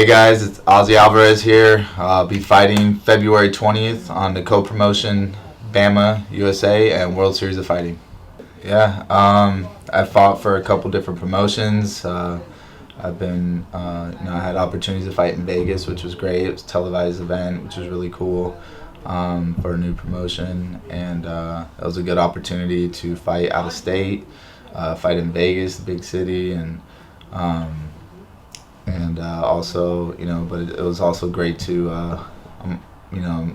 Hey guys, it's Ozzie Alvarez here. I'll be fighting February 20th on the co-promotion BAMMA USA and World Series of Fighting. Yeah, I fought for a couple different promotions. I've been, I had opportunities to fight in Vegas, which was great. It was a televised event, which was really cool for a new promotion, and it was a good opportunity to fight out of state, fight in Vegas, the big city, and also, but it was also great to,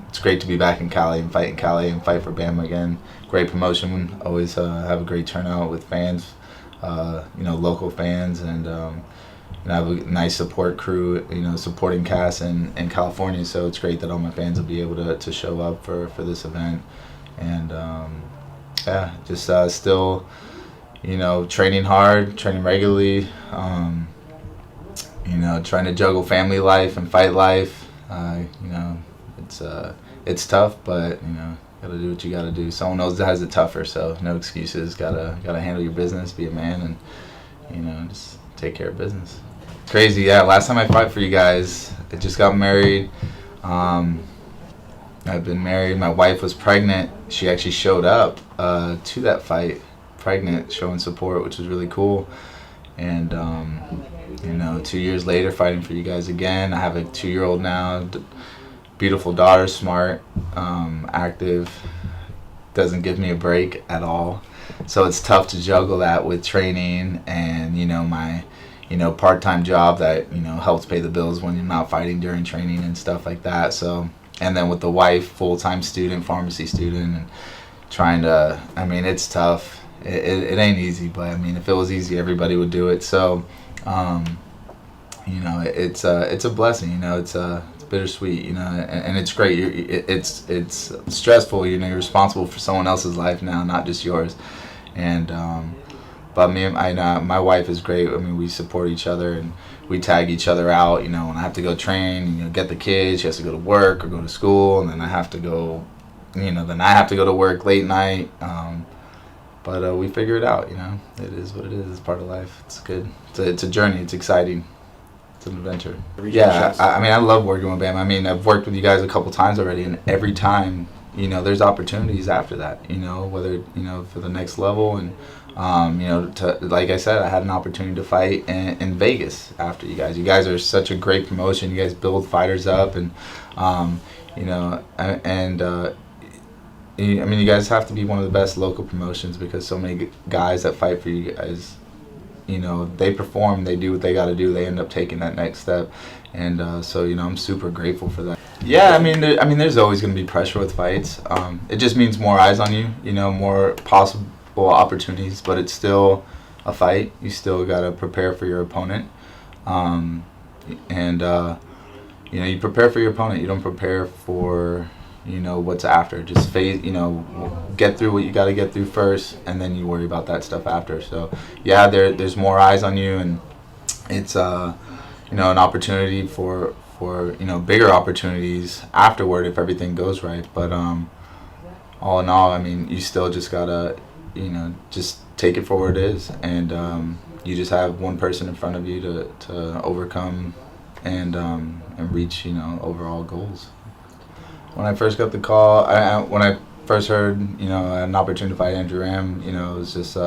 it's great to be back in Cali and fight in Cali and fight for BAMMA again. Great promotion. Always have a great turnout with fans, local fans, and I have a nice support crew, supporting cast in California. So it's great that all my fans will be able to show up for this event, and just still, training hard, training regularly. Trying to juggle family life and fight life. It's tough, but gotta do what you gotta do. Someone else has it tougher, so no excuses. Gotta handle your business, be a man, and just take care of business. Crazy, yeah. Last time I fought for you guys, I just got married. I've been married. My wife was pregnant. She actually showed up to that fight, pregnant, showing support, which was really cool. And 2 years later, fighting for you guys again. I have a 2-year-old now, beautiful daughter, smart, active, doesn't give me a break at all. So it's tough to juggle that with training and my part-time job that helps pay the bills when you're not fighting during training and stuff like that. So, and then with the wife, full-time student, pharmacy student, and trying to, it's tough. It ain't easy, but if it was easy, everybody would do it. So, it's a blessing. It's bittersweet. And it's great. It's stressful. You're responsible for someone else's life now, not just yours. And but my wife is great. We support each other and we tag each other out. When I have to go train, get the kids, she has to go to work or go to school, and then I have to go. Then I have to go to work late night. But we figure it out, It is what it is. It's part of life. It's good. It's a journey. It's exciting. It's an adventure. Yeah, I love working with BAMMA. I've worked with you guys a couple times already, and every time, there's opportunities after that, whether, for the next level. And, like I said, I had an opportunity to fight in Vegas after you guys. You guys are such a great promotion. You guys build fighters up, and, you guys have to be one of the best local promotions because so many guys that fight for you guys, they perform, they do what they got to do, they end up taking that next step, and so I'm super grateful for that. Yeah, there's always going to be pressure with fights. It just means more eyes on you, more possible opportunities, but it's still a fight. You still got to prepare for your opponent, you prepare for your opponent. You don't prepare for what's after. Just face, get through what you got to get through first, and then you worry about that stuff after. So yeah, there's more eyes on you, and it's an opportunity for bigger opportunities afterward if everything goes right. But all in all, you still just gotta just take it for what it is, and you just have one person in front of you to overcome and reach overall goals. When I first got the call, when I first heard, I had an opportunity to fight Andrew Ramm, it was just,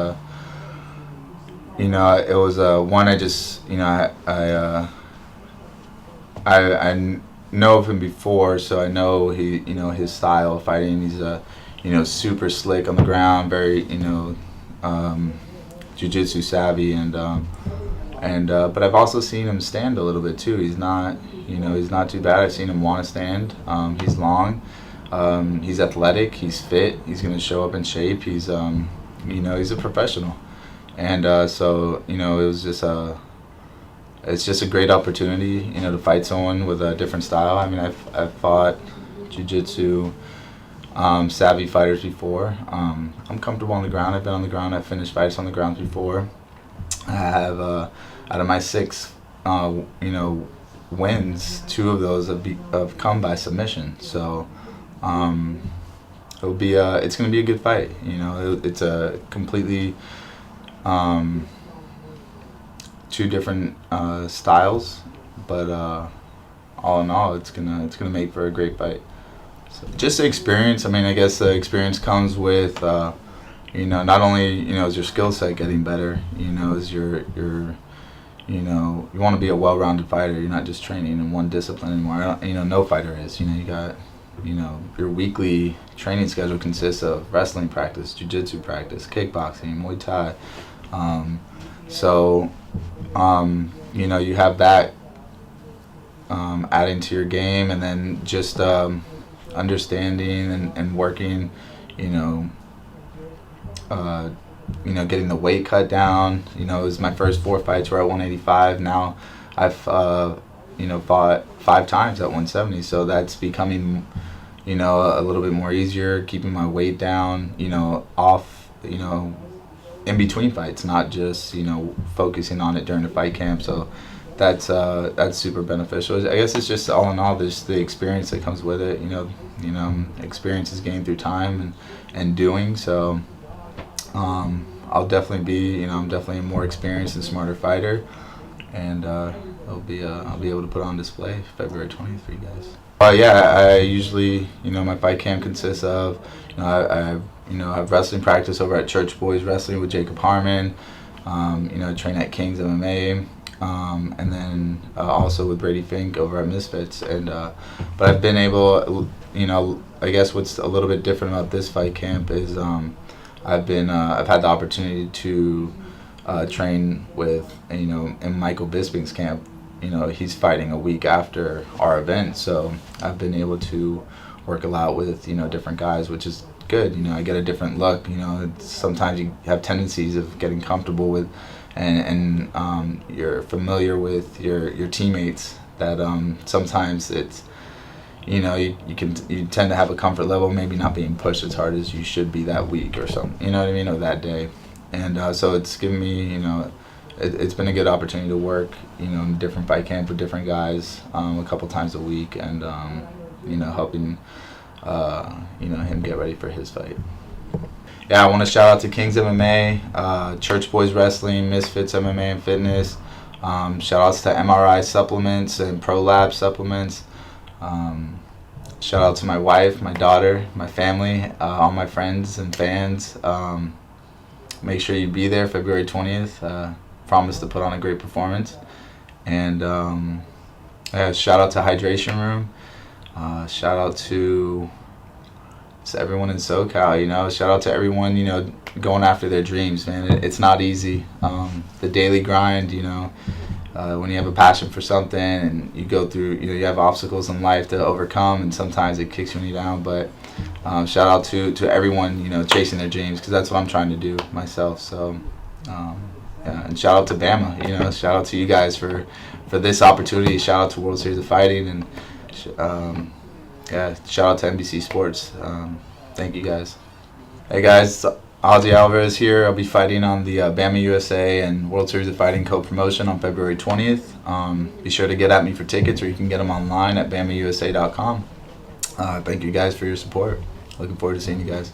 it was one I just, I know of him before, so I know his style of fighting. He's super slick on the ground, very, jiu-jitsu savvy, but I've also seen him stand a little bit too. He's not too bad. I've seen him want to stand. He's long. He's athletic. He's fit. He's going to show up in shape. He's, he's a professional. And so, it was just it's just a great opportunity, to fight someone with a different style. I've fought jiu-jitsu savvy fighters before. I'm comfortable on the ground. I've been on the ground. I've finished fights on the ground before. I have, out of my 6, wins, 2 of those have come by submission. So it'll be it's going to be a good fight. It's a completely 2 different styles, but all in all, it's gonna make for a great fight. So just the experience. I mean, I guess the experience comes with not only is your skill set getting better, is your you want to be a well-rounded fighter. You're not just training in one discipline anymore. No fighter is. You got your weekly training schedule consists of wrestling practice, jiu-jitsu practice, kickboxing, Muay Thai. You have that adding to your game, and then just understanding and working, getting the weight cut down. It was my first 4 fights were at 185. Now I've fought 5 times at 170, so that's becoming a little bit more easier, keeping my weight down, off, in between fights, not just focusing on it during the fight camp. So that's super beneficial. I guess it's just all in all, there's the experience that comes with it. Experience is gained through time and doing. So I'll definitely be I'm definitely a more experienced and smarter fighter, and I'll be able to put on display February 20th for you guys. I usually my fight camp consists of I have wrestling practice over at Church Boys Wrestling with Jacob Harmon. Train at King's MMA. And then also with Brady Fink over at Misfits, but I've been able, I guess what's a little bit different about this fight camp is I've had the opportunity to train with in Michael Bisping's camp. He's fighting a week after our event, so I've been able to work a lot with different guys, which is good. I get a different look. Sometimes you have tendencies of getting comfortable with and you're familiar with your teammates that sometimes it's you tend to have a comfort level, maybe not being pushed as hard as you should be that week or something, or that day. And so it's given me it's been a good opportunity to work in a different fight camp with different guys a couple times a week, and helping him get ready for his fight. Yeah, I want to shout out to King's MMA, Church Boys Wrestling, Misfits MMA and Fitness. Shout outs to MRI Supplements and Pro Lab Supplements. Shout out to my wife, my daughter, my family, all my friends and fans. Make sure you be there February 20th. Promise to put on a great performance. And shout out to Hydration Room. Shout out to everyone in SoCal, shout out to everyone, going after their dreams, man. It's not easy. The daily grind, when you have a passion for something and you go through, you have obstacles in life to overcome, and sometimes it kicks you down. But shout out to everyone, chasing their dreams, because that's what I'm trying to do myself. So, and shout out to BAMMA, shout out to you guys for this opportunity. Shout out to World Series of Fighting, and shout out to NBC Sports. Thank you guys. Hey guys, Ozzie Alvarez here. I'll be fighting on the BAMMA USA and World Series of Fighting co-promotion on February 20th. Be sure to get at me for tickets, or you can get them online at BAMMAUSA.com. Thank you guys for your support. Looking forward to seeing you guys.